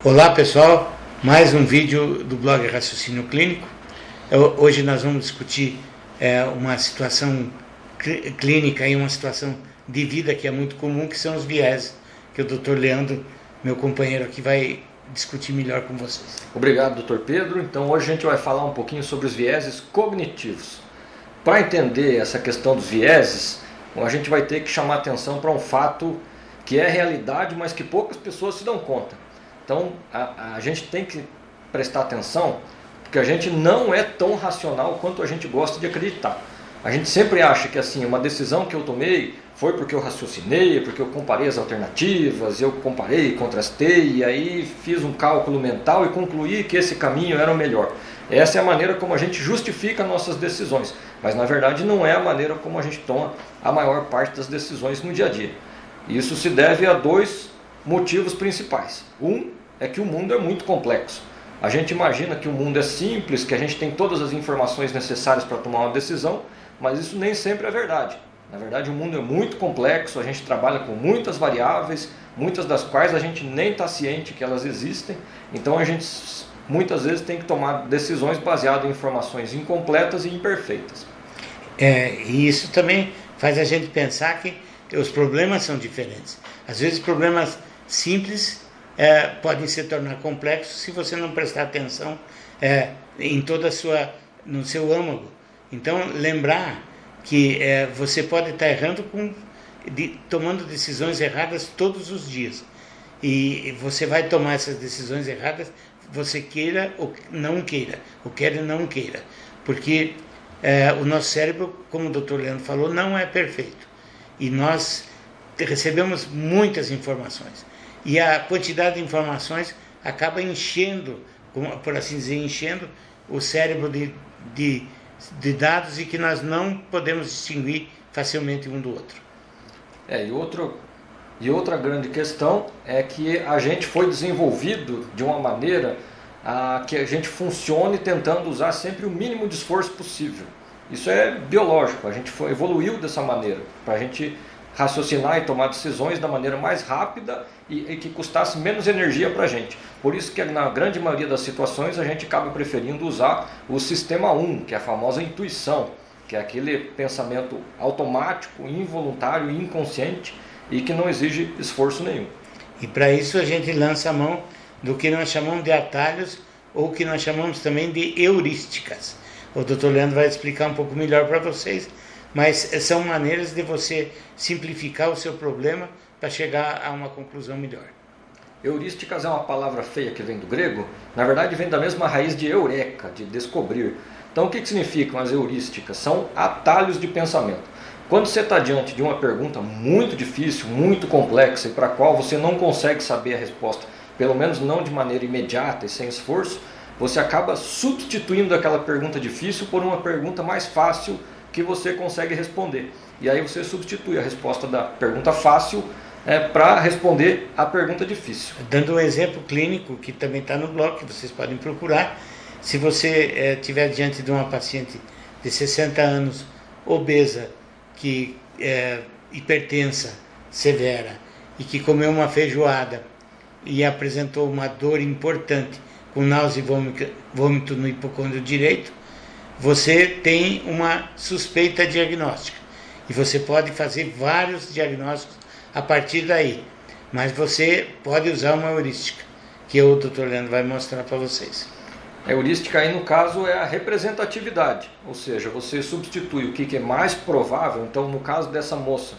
Olá pessoal, mais um vídeo do blog Raciocínio Clínico. Hoje nós vamos discutir uma situação clínica e uma situação de vida que é muito comum, que são os vieses, que o Dr. Leandro, meu companheiro aqui, vai discutir melhor com vocês. Obrigado, Dr. Pedro. Então hoje a gente vai falar um pouquinho sobre os vieses cognitivos. Para entender essa questão dos vieses, a gente vai ter que chamar atenção para um fato que é realidade, mas que poucas pessoas se dão conta. Então a gente tem que prestar atenção, porque a gente não é tão racional quanto a gente gosta de acreditar. A gente sempre acha que assim, uma decisão que eu tomei foi porque eu raciocinei, porque eu comparei as alternativas, eu comparei, contrastei, e aí fiz um cálculo mental e concluí que esse caminho era o melhor. Essa é a maneira como a gente justifica nossas decisões, mas na verdade não é a maneira como a gente toma a maior parte das decisões no dia a dia. Isso se deve a dois motivos principais. Um é que o mundo é muito complexo. A gente imagina que o mundo é simples, que a gente tem todas as informações necessárias para tomar uma decisão, mas isso nem sempre é verdade. Na verdade, o mundo é muito complexo, a gente trabalha com muitas variáveis, muitas das quais a gente nem está ciente que elas existem, então a gente muitas vezes tem que tomar decisões baseadas em informações incompletas e imperfeitas. E isso também faz a gente pensar que os problemas são diferentes. Às vezes problemas simples podem se tornar complexos se você não prestar atenção em toda no seu âmago. Então, lembrar que você pode estar errando tomando decisões erradas todos os dias. E você vai tomar essas decisões erradas, você queira ou não queira, ou quer ou não queira. Porque o nosso cérebro, como o Dr. Leandro falou, não é perfeito. E nós recebemos muitas informações. E a quantidade de informações acaba enchendo, por assim dizer, enchendo o cérebro de dados e que nós não podemos distinguir facilmente um do outro. E outra grande questão é que a gente foi desenvolvido de uma maneira que a gente funcione tentando usar sempre o mínimo de esforço possível. Isso é biológico, a gente evoluiu dessa maneira, para a gente raciocinar e tomar decisões da maneira mais rápida e que custasse menos energia para a gente. Por isso que na grande maioria das situações a gente acaba preferindo usar o sistema 1, que é a famosa intuição, que é aquele pensamento automático, involuntário e inconsciente e que não exige esforço nenhum. E para isso a gente lança a mão do que nós chamamos de atalhos ou que nós chamamos também de heurísticas. O Dr. Leandro vai explicar um pouco melhor para vocês, mas são maneiras de você simplificar o seu problema para chegar a uma conclusão melhor. Heurísticas é uma palavra feia que vem do grego, na verdade vem da mesma raiz de eureka, de descobrir. Então o que significam as heurísticas? São atalhos de pensamento. Quando você está diante de uma pergunta muito difícil, muito complexa e para a qual você não consegue saber a resposta, pelo menos não de maneira imediata e sem esforço, você acaba substituindo aquela pergunta difícil por uma pergunta mais fácil que você consegue responder. E aí você substitui a resposta da pergunta fácil para responder a pergunta difícil. Dando um exemplo clínico que também está no blog, que vocês podem procurar, se você estiver diante de uma paciente de 60 anos, obesa, que hipertensa, severa, e que comeu uma feijoada e apresentou uma dor importante, com náusea e vômito no hipocôndrio direito, você tem uma suspeita diagnóstica. E você pode fazer vários diagnósticos a partir daí. Mas você pode usar uma heurística, que o Dr. Leandro vai mostrar para vocês. A heurística aí no caso é a representatividade, ou seja, você substitui o que é mais provável. Então no caso dessa moça,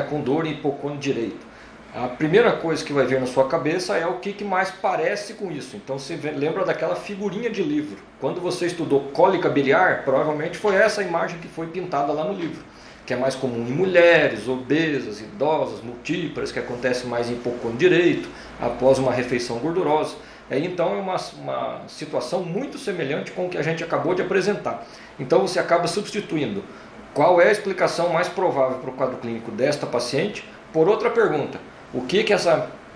com dor em hipocôndrio direito, a primeira coisa que vai vir na sua cabeça é o que mais parece com isso. Então você lembra daquela figurinha de livro. Quando você estudou cólica biliar, provavelmente foi essa imagem que foi pintada lá no livro, que é mais comum em mulheres, obesas, idosas, multíparas, que acontece mais em hipocôndrio direito, após uma refeição gordurosa. Então é uma situação muito semelhante com o que a gente acabou de apresentar. Então você acaba substituindo qual é a explicação mais provável para o quadro clínico desta paciente por outra pergunta. O que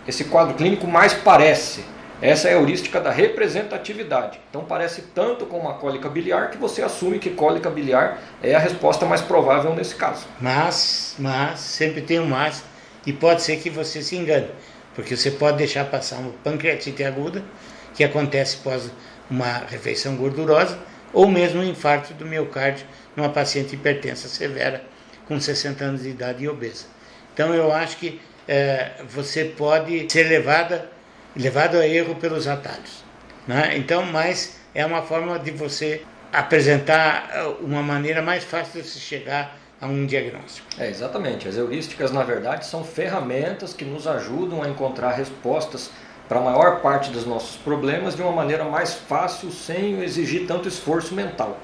esse quadro clínico mais parece? Essa é a heurística da representatividade. Então parece tanto com uma cólica biliar que você assume que cólica biliar é a resposta mais provável nesse caso. Mas, sempre tem um mas, e pode ser que você se engane. porque você pode deixar passar uma pancreatite aguda, que acontece após uma refeição gordurosa, ou mesmo um infarto do miocárdio numa paciente hipertensa severa com 60 anos de idade e obesa. Então eu acho que você pode ser levado a erro pelos atalhos, né? Então, mas é uma forma de você apresentar uma maneira mais fácil de se chegar a um diagnóstico. Exatamente. As heurísticas, na verdade, são ferramentas que nos ajudam a encontrar respostas para a maior parte dos nossos problemas de uma maneira mais fácil, sem exigir tanto esforço mental.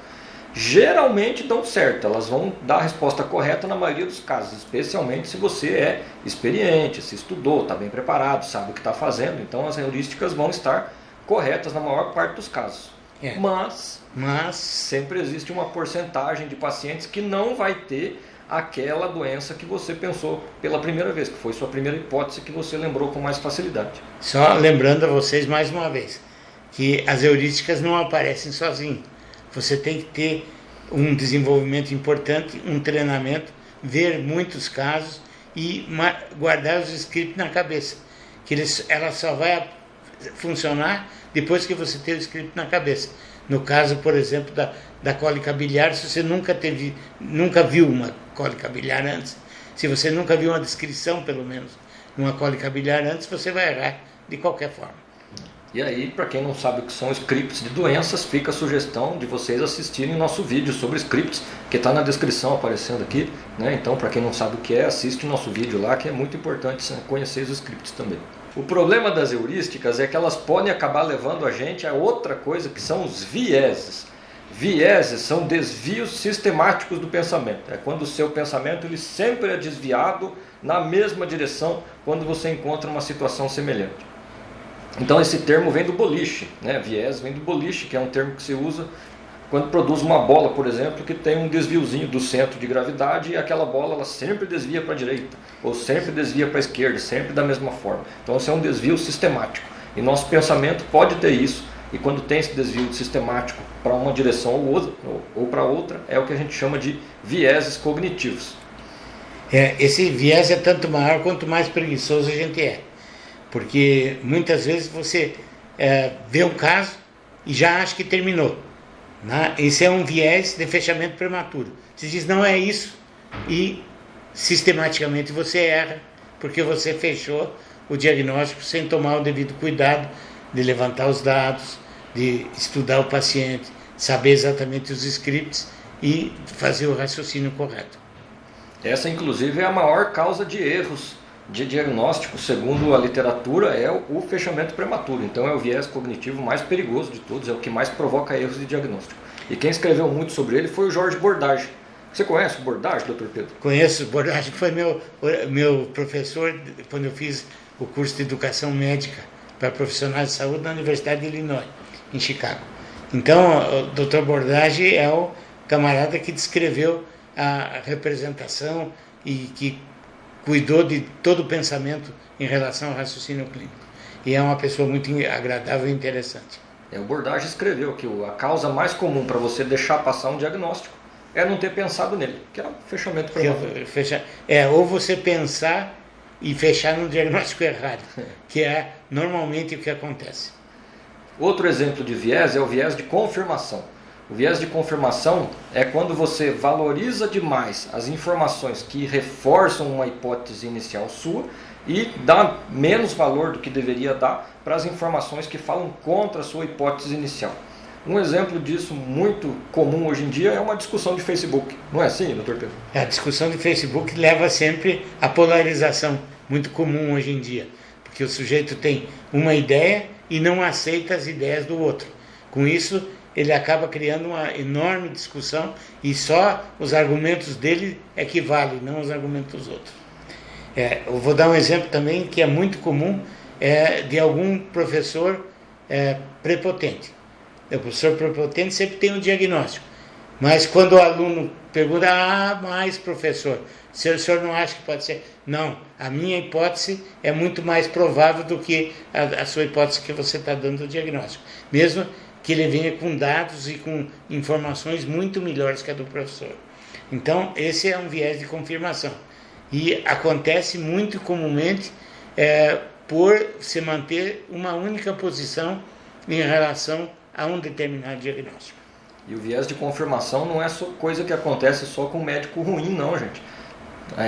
Geralmente dão certo, elas vão dar a resposta correta na maioria dos casos, especialmente se você é experiente, se estudou, está bem preparado, sabe o que está fazendo. Então as heurísticas vão estar corretas na maior parte dos casos. Mas sempre existe uma porcentagem de pacientes que não vai ter aquela doença que você pensou pela primeira vez, que foi sua primeira hipótese que você lembrou com mais facilidade. Só lembrando a vocês mais uma vez, que as heurísticas não aparecem sozinhas. Você tem que ter um desenvolvimento importante, um treinamento, ver muitos casos e guardar os scripts na cabeça. Que ela só vai funcionar depois que você ter o script na cabeça. No caso, por exemplo, da cólica biliar, se você nunca viu uma cólica biliar antes, se você nunca viu uma descrição, pelo menos, de uma cólica biliar antes, você vai errar de qualquer forma. E aí, para quem não sabe o que são scripts de doenças, fica a sugestão de vocês assistirem o nosso vídeo sobre scripts, que está na descrição aparecendo aqui, né? Então, para quem não sabe o que é, assiste o nosso vídeo lá, que é muito importante conhecer os scripts também. O problema das heurísticas é que elas podem acabar levando a gente a outra coisa, que são os vieses. Vieses são desvios sistemáticos do pensamento. É quando o seu pensamento ele sempre é desviado na mesma direção quando você encontra uma situação semelhante. Então esse termo vem do boliche, né? Viés vem do boliche, que é um termo que se usa quando produz uma bola, por exemplo, que tem um desviozinho do centro de gravidade e aquela bola ela sempre desvia para a direita, ou sempre desvia para a esquerda, sempre da mesma forma. Então esse é um desvio sistemático. E nosso pensamento pode ter isso, e quando tem esse desvio sistemático para uma direção ou para outra, é o que a gente chama de vieses cognitivos. Esse viés é tanto maior quanto mais preguiçoso a gente é. Porque muitas vezes você vê um caso e já acha que terminou, né? Esse é um viés de fechamento prematuro. Você diz, não é isso, e sistematicamente você erra, porque você fechou o diagnóstico sem tomar o devido cuidado de levantar os dados, de estudar o paciente, saber exatamente os scripts e fazer o raciocínio correto. Essa, inclusive, é a maior causa de erros de diagnóstico, segundo a literatura, é o fechamento prematuro. Então é o viés cognitivo mais perigoso de todos, é o que mais provoca erros de diagnóstico. E quem escreveu muito sobre ele foi o Jorge Bordage. Você conhece o Bordage, Dr. Pedro? Conheço, o Bordage foi meu professor quando eu fiz o curso de educação médica para profissionais de saúde na Universidade de Illinois, em Chicago. Então, o Dr. Bordage é o camarada que descreveu a representação e que cuidou de todo o pensamento em relação ao raciocínio clínico. E é uma pessoa muito agradável e interessante. O Bordage escreveu que a causa mais comum para você deixar passar um diagnóstico é não ter pensado nele, que é o fechamento prematuro. Ou você pensar e fechar no diagnóstico errado, que é normalmente o que acontece. Outro exemplo de viés é o viés de confirmação. O viés de confirmação é quando você valoriza demais as informações que reforçam uma hipótese inicial sua e dá menos valor do que deveria dar para as informações que falam contra a sua hipótese inicial. Um exemplo disso muito comum hoje em dia é uma discussão de Facebook. Não é assim, Dr. Pedro? A discussão de Facebook leva sempre à polarização, muito comum hoje em dia, porque o sujeito tem uma ideia e não aceita as ideias do outro. Com isso, ele acaba criando uma enorme discussão e só os argumentos dele é que valem, não os argumentos dos outros. Eu vou dar um exemplo também que é muito comum, de algum professor prepotente. O professor prepotente sempre tem um diagnóstico, mas quando o aluno pergunta, mas professor, o senhor não acha que pode ser? Não, a minha hipótese é muito mais provável do que a sua hipótese que você está dando o diagnóstico. Mesmo que ele venha com dados e com informações muito melhores que a do professor. Então, esse é um viés de confirmação. E acontece muito comumente por se manter uma única posição em relação a um determinado diagnóstico. E o viés de confirmação não é só coisa que acontece só com um médico ruim, não, gente.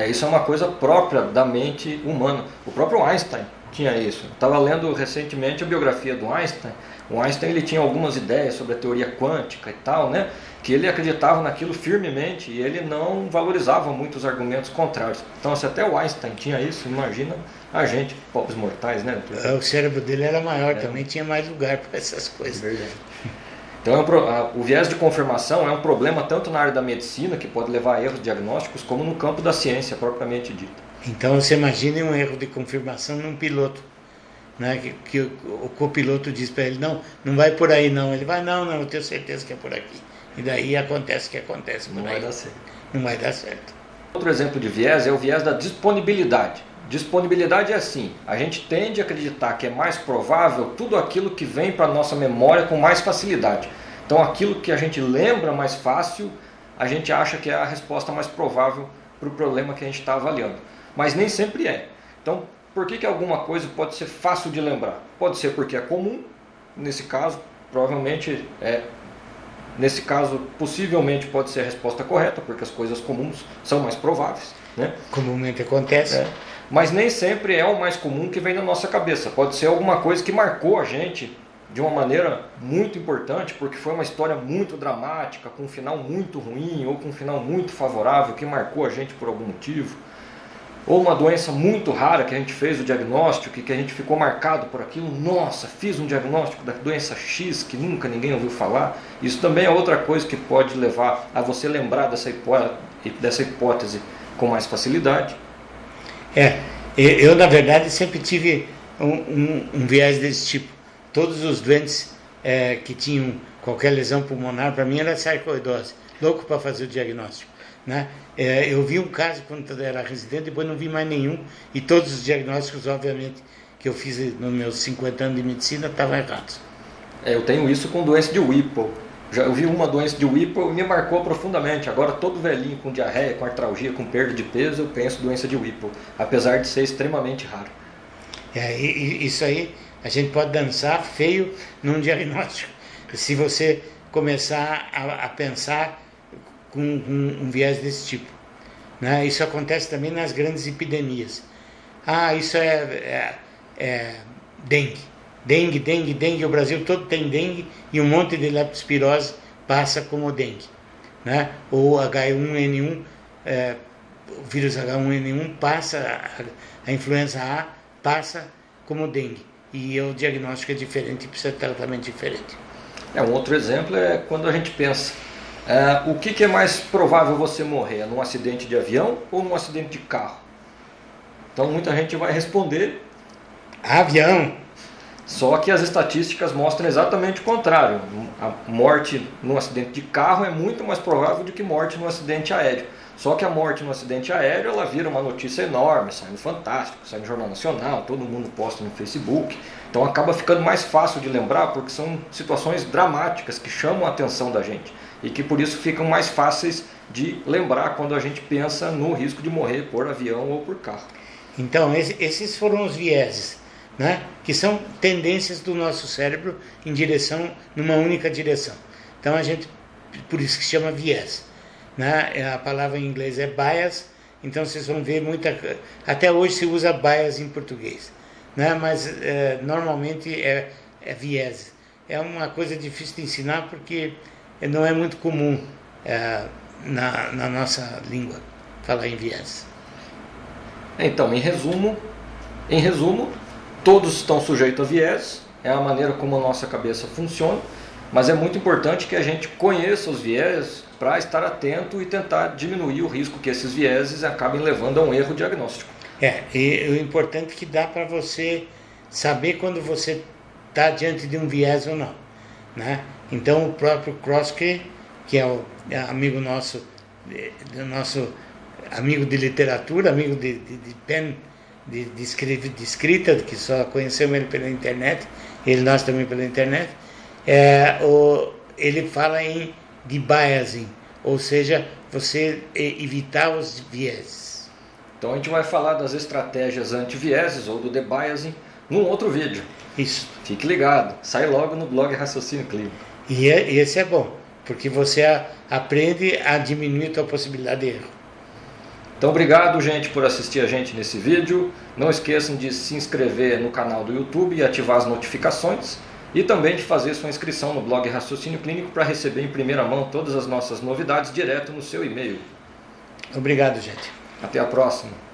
Isso é uma coisa própria da mente humana. O próprio Einstein tinha isso. Estava lendo recentemente a biografia do Einstein. O Einstein ele tinha algumas ideias sobre a teoria quântica e tal, né? Que ele acreditava naquilo firmemente e ele não valorizava muito os argumentos contrários. Então, se até o Einstein tinha isso, imagina a gente, pobres mortais, né? O cérebro dele era maior, também tinha mais lugar para essas coisas. Verdade. Então, o viés de confirmação é um problema tanto na área da medicina, que pode levar a erros diagnósticos, como no campo da ciência propriamente dita. Então, você imagine um erro de confirmação num piloto, né? Que o copiloto diz para ele, não vai por aí não. Ele vai, não, eu tenho certeza que é por aqui. E daí acontece o que acontece por aí. Não vai dar certo. Não vai dar certo. Outro exemplo de viés é o viés da disponibilidade. Disponibilidade é assim, a gente tende a acreditar que é mais provável tudo aquilo que vem para a nossa memória com mais facilidade. Então aquilo que a gente lembra mais fácil, a gente acha que é a resposta mais provável para o problema que a gente está avaliando. Mas nem sempre é. Então, por que alguma coisa pode ser fácil de lembrar? Pode ser porque é comum, nesse caso, possivelmente pode ser a resposta correta, porque as coisas comuns são mais prováveis, né? Comumente acontece. Mas nem sempre é o mais comum que vem na nossa cabeça. Pode ser alguma coisa que marcou a gente de uma maneira muito importante, porque foi uma história muito dramática, com um final muito ruim, ou com um final muito favorável, que marcou a gente por algum motivo. Ou uma doença muito rara que a gente fez o diagnóstico e que a gente ficou marcado por aquilo. Nossa, fiz um diagnóstico da doença X que nunca ninguém ouviu falar. Isso também é outra coisa que pode levar a você lembrar dessa hipótese com mais facilidade. Eu na verdade sempre tive um viés desse tipo. Todos os doentes que tinham qualquer lesão pulmonar, para mim era sarcoidose, louco para fazer o diagnóstico, né? Eu vi um caso quando eu era residente, depois não vi mais nenhum, e todos os diagnósticos, obviamente, que eu fiz nos meus 50 anos de medicina estavam errados. Eu tenho isso com doença de Whipple. Eu vi uma doença de Whipple e me marcou profundamente. Agora todo velhinho com diarreia, com artralgia, com perda de peso, eu penso doença de Whipple, apesar de ser extremamente raro. Isso aí a gente pode dançar feio num diagnóstico, se você começar a pensar com um viés desse tipo, né? Isso acontece também nas grandes epidemias. Isso é dengue, o Brasil todo tem dengue e um monte de leptospirose passa como dengue, né? Ou H1N1, o vírus H1N1 passa, a influenza A passa como dengue, e o diagnóstico é diferente e precisa de tratamento diferente. Um outro exemplo é quando a gente pensa, o que é mais provável você morrer, num acidente de avião ou num acidente de carro? Então muita gente vai responder avião. Só que as estatísticas mostram exatamente o contrário. A morte num acidente de carro é muito mais provável do que morte num acidente aéreo. Só que a morte no acidente aéreo, ela vira uma notícia enorme, sai no Fantástico, sai no Jornal Nacional, todo mundo posta no Facebook. Então acaba ficando mais fácil de lembrar, porque são situações dramáticas que chamam a atenção da gente. E que por isso ficam mais fáceis de lembrar quando a gente pensa no risco de morrer por avião ou por carro. Então esses foram os vieses, né? Que são tendências do nosso cérebro numa única direção. Então por isso que se chama viés, né? A palavra em inglês é bias, então vocês vão ver até hoje se usa bias em português, né? Mas normalmente é viés. É uma coisa difícil de ensinar porque não é muito comum na nossa língua falar em viés. Então, em resumo, todos estão sujeitos a viés, é a maneira como a nossa cabeça funciona, mas é muito importante que a gente conheça os viés para estar atento e tentar diminuir o risco que esses vieses acabem levando a um erro diagnóstico. E o importante é que dá para você saber quando você está diante de um viés ou não, né? Então o próprio Kroskey, que é o amigo nosso amigo de literatura, amigo de escrita, que só conhecemos ele pela internet, nós também pela internet, ele fala em debiasing, ou seja, você evitar os vieses. Então a gente vai falar das estratégias anti-vieses ou do debiasing, num outro vídeo. Isso. Fique ligado, sai logo no blog Raciocínio Clínico. E esse é bom, porque você aprende a diminuir a tua possibilidade de erro. Então, obrigado, gente, por assistir a gente nesse vídeo. Não esqueçam de se inscrever no canal do YouTube e ativar as notificações. E também de fazer sua inscrição no blog Raciocínio Clínico para receber em primeira mão todas as nossas novidades direto no seu e-mail. Obrigado, gente. Até a próxima.